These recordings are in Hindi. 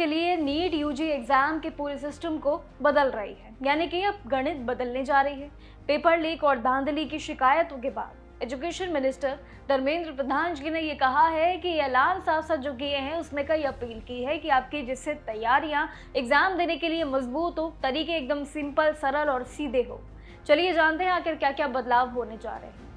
के लिए नीट यूजी एग्जाम के पूरे सिस्टम को बदल रही है, यानी कि अब गणित बदलने जा रही है। पेपर लीक और धांधली की शिकायतों के बाद एजुकेशन मिनिस्टर धर्मेंद्र प्रधान जी ने ये कहा है कि ऐलान साफ साफ जो किए हैं उसमें कई अपील की है कि आपकी जिससे तैयारियां एग्जाम देने के लिए मजबूत हो, तरीके एकदम सिंपल, सरल और सीधे हो। चलिए जानते हैं आखिर क्या क्या बदलाव होने जा रहे हैं।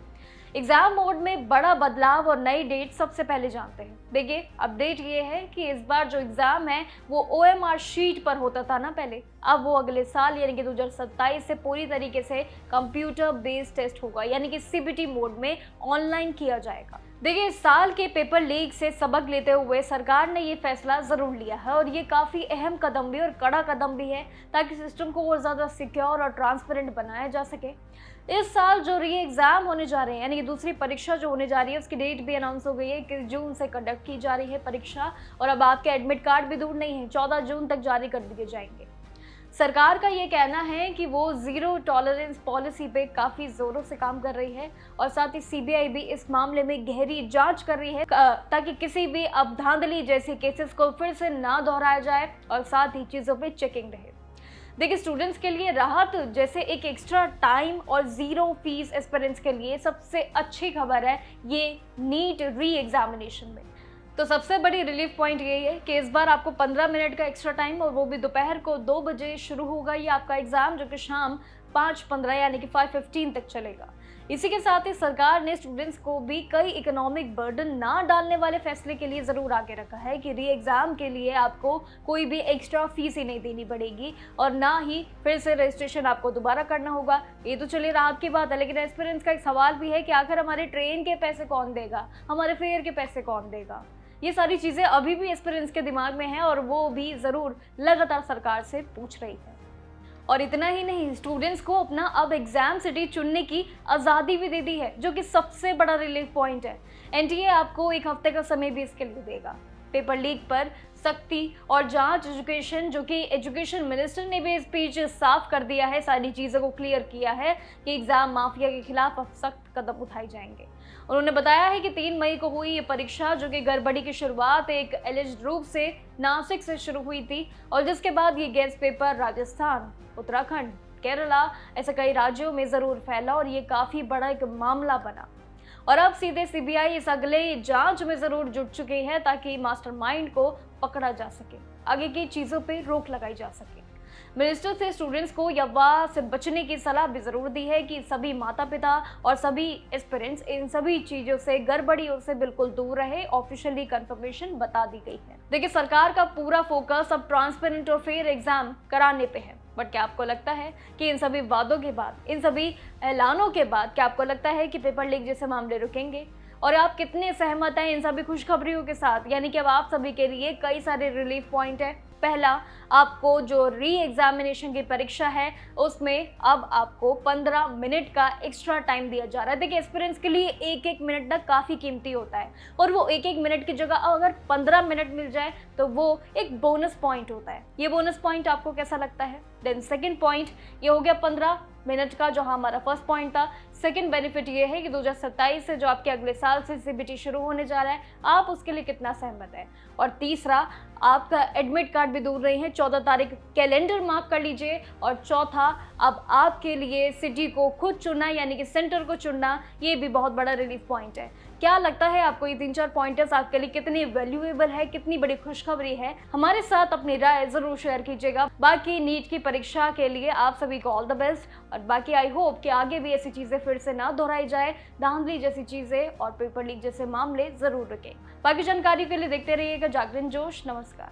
एग्जाम मोड में बड़ा बदलाव और नई डेट सबसे पहले जानते हैं। देखिए, अपडेट ये है कि इस बार जो एग्जाम है वो OMR शीट पर होता था ना पहले, अब वो अगले साल यानी कि 2027 से पूरी तरीके से कंप्यूटर बेस्ड टेस्ट होगा, यानी कि CBT मोड में ऑनलाइन किया जाएगा। देखिए, इस साल के पेपर लीक से सबक लेते हुए सरकार ने ये फैसला जरूर लिया है और ये काफी अहम कदम भी और कड़ा कदम भी है ताकि सिस्टम को और ज्यादा सिक्योर और ट्रांसपेरेंट बनाया जा सके। इस साल जो री एग्जाम होने जा रहे हैं, यानी कि दूसरी परीक्षा जो होने जा रही है, उसकी डेट भी अनाउंस हो गई है। 21 जून से कंडक्ट की जा रही है परीक्षा और अब आपके एडमिट कार्ड भी दूर नहीं है, 14 जून तक जारी कर दिए जाएंगे। सरकार का ये कहना है कि वो जीरो टॉलरेंस पॉलिसी पे काफी जोरों से काम कर रही है और साथ ही CBI भी इस मामले में गहरी जांच कर रही है ताकि किसी भी अब धांधली जैसे केसेस को फिर से ना दोहराया जाए और साथ ही चीजों पे चेकिंग रहे। देखिए, स्टूडेंट्स के लिए राहत जैसे एक एक्स्ट्रा टाइम और जीरो फीस एस्पिरेंट्स के लिए सबसे अच्छी खबर है ये नीट री एग्जामिनेशन में। तो सबसे बड़ी रिलीफ पॉइंट यही है कि इस बार आपको 15 मिनट का एक्स्ट्रा टाइम, और वो भी दोपहर को 2 बजे शुरू होगा ये आपका एग्जाम, जो कि शाम 5:15 यानी कि 5:15 तक चलेगा। इसी के साथ ही सरकार ने स्टूडेंट्स को भी कई इकोनॉमिक बर्डन ना डालने वाले फैसले के लिए जरूर आगे रखा है कि री एग्जाम के लिए आपको कोई भी एक्स्ट्रा फीस ही नहीं देनी पड़ेगी और ना ही फिर से रजिस्ट्रेशन आपको दोबारा करना होगा। ये तो चलिए राहत की बात है, लेकिन एस्पिरेंट्स का एक सवाल भी है कि आखिर हमारे ट्रेन के पैसे कौन देगा, हमारे फेयर के पैसे कौन देगा। ये सारी चीजें अभी भी एस्पिरेंट्स के दिमाग में हैं और वो भी जरूर लगातार सरकार से पूछ रही है। और इतना ही नहीं, स्टूडेंट्स को अपना अब एग्जाम सिटी चुनने की आज़ादी भी दे दी है, जो कि सबसे बड़ा रिलीफ पॉइंट है। NTA आपको 1 हफ्ते का समय भी इसके लिए देगा। पेपर लीक पर सख्ती और जांच एजुकेशन, जो कि एजुकेशन मिनिस्टर ने भी स्पीच साफ कर दिया है, सारी चीज़ों को क्लियर किया है कि एग्जाम माफिया के खिलाफ अब सख्त कदम उठाए जाएंगे। उन्होंने बताया है कि 3 मई को हुई ये परीक्षा, जो कि गड़बड़ी की शुरुआत एक एलिज्ड रूप से नासिक से शुरू हुई थी और जिसके बाद ये गेस्ट पेपर राजस्थान, उत्तराखंड, केरला ऐसे कई राज्यों में जरूर फैला और ये काफी बड़ा एक मामला बना। और अब सीधे CBI इस अगले जांच में जरूर जुट चुके हैं ताकि मास्टरमाइंड को पकड़ा जा सके, आगे की चीजों पे रोक लगाई जा सके। मिनिस्टर से स्टूडेंट्स को अफवाह से बचने की सलाह भी जरूर दी है कि सभी माता पिता और सभी एस्पिरेंट्स इन सभी चीजों से, गड़बड़ियों से बिल्कुल दूर रहे। ऑफिशियली कंफर्मेशन बता दी गई है। देखिए, सरकार का पूरा फोकस अब ट्रांसपेरेंट और फेयर एग्जाम कराने पे है। बट क्या आपको लगता है कि इन सभी वादों के बाद, इन सभी ऐलानों के बाद, क्या आपको लगता है कि पेपर लीक जैसे मामले रुकेंगे? और आप कितने सहमत हैं इन सभी खुशखबरियों के साथ? यानी कि अब आप सभी के लिए कई सारे रिलीफ पॉइंट है। पहला, आपको जो री एग्जामिनेशन की परीक्षा है उसमें अब आपको 15 मिनट का एक्स्ट्रा टाइम दिया जा रहा है। देखिए, एस्पिरेंट्स के लिए 1-1 मिनट तक काफ़ी कीमती होता है और वो 1-1 मिनट की जगह अगर 15 मिनट मिल जाए तो वो एक बोनस पॉइंट होता है। ये बोनस पॉइंट आपको कैसा लगता है? देन सेकेंड पॉइंट ये हो गया 15 मिनट का, जो हमारा फर्स्ट पॉइंट था। सेकंड बेनिफिट ये है कि 2027 से जो आपके अगले साल से CBT शुरू होने जा रहा है, आप उसके लिए कितना सहमत है? और तीसरा, आपका एडमिट कार्ड भी दूर नहीं है, 14 तारीख कैलेंडर मार्क कर लीजिए। और चौथा, अब आपके लिए सिटी को खुद चुनना यानी कि सेंटर को चुनना, ये भी बहुत बड़ा रिलीफ पॉइंट है। क्या लगता है आपको ये 3-4 पॉइंटर्स आपके लिए कितनी वैल्यूएबल है, कितनी बड़ी खुशखबरी है? हमारे साथ अपनी राय जरूर शेयर कीजिएगा। बाकी नीट की परीक्षा के लिए आप सभी को ऑल द बेस्ट और बाकी आई होप कि आगे भी ऐसी चीजें फिर से ना दोहराई जाए, धांधली जैसी चीजें और पेपर लीक जैसे मामले जरूर रुके। बाकी जानकारी के लिए देखते रहिएगा जागरण जोश। नमस्कार।